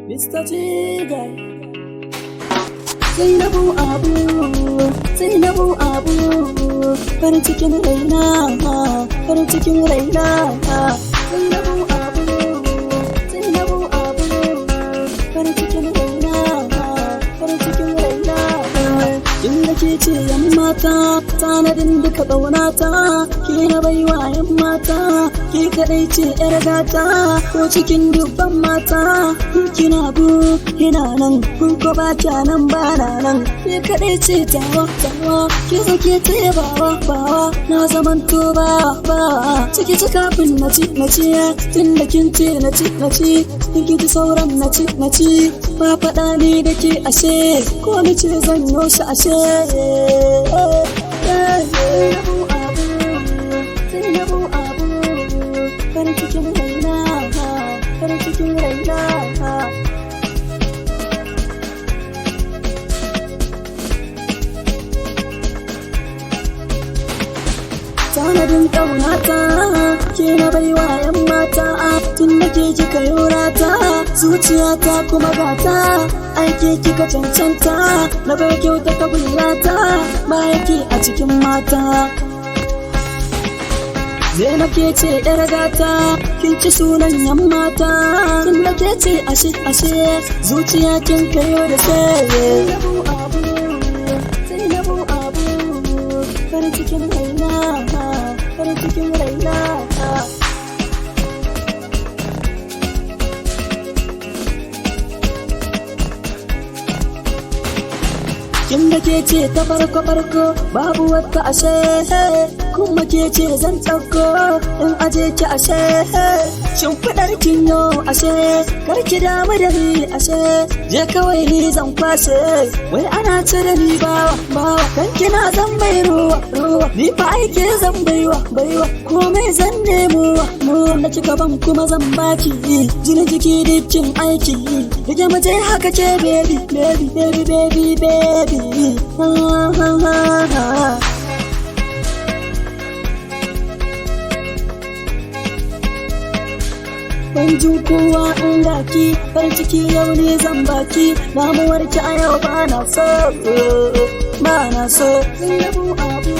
Mr. Jigai. Zainabu Abu, Zainabu Abu, farin cikin raina, farin cikin raina. Zainabu Abu, Zainabu Abu, farin cikin raina, farin cikin raina. In nake ce yan mata, tanadin duka ƙaunata, ki na baiwa yan mata, ki kaɗai ce ƴar gata, ko cikin dubban mata, kina bu, kina nan, kun ko ba nan ba na nan, ki kaɗai ce tawa, tawa, ki zake ta yabawa, bawa, na zamanto ba, ciki ci kafin na ci, tun da kin ce na ci, kin ji sauran na ci, ba faɗa ni da ke ashe, ko ni ce zan yo shi ashe. Zainabu Abu, farin cikin raina, farin cikin raina. Tanadin ƙaunata, ke na baiwa yan mata, tun da ke kika yorata, zuciyata kuma gata, aike kika cancanta, na bai kyauta ta gulata, ba yake a cikin mata. Zainab ke ce ƴar gata, kin ci sunan yan mata, tun da ke ce ashe, zuciya kin kayo da sai. Zainabu Abu, farin cikin raina, farin cikin raina. Kin da ke ce ta farko, babu wata ashe, kuma ke ce zan tsakko in aje ki ashe, shimfiɗar kin yo ashe, kar ki damu da ni ashe, je kawai ni zan kwashe, wai ana cire ni bawa, kan kina zan bai ruwa, ni fa aike zan baiwa, komai zan nemo, na ki gaban kuma zan baki, jini jiki dukkin aiki, rige mace haka ce baby. Ban jin kowa in gaki, farin ciki yau ne zan baki, damuwar ki a yau ba na so. Zainabu Abu.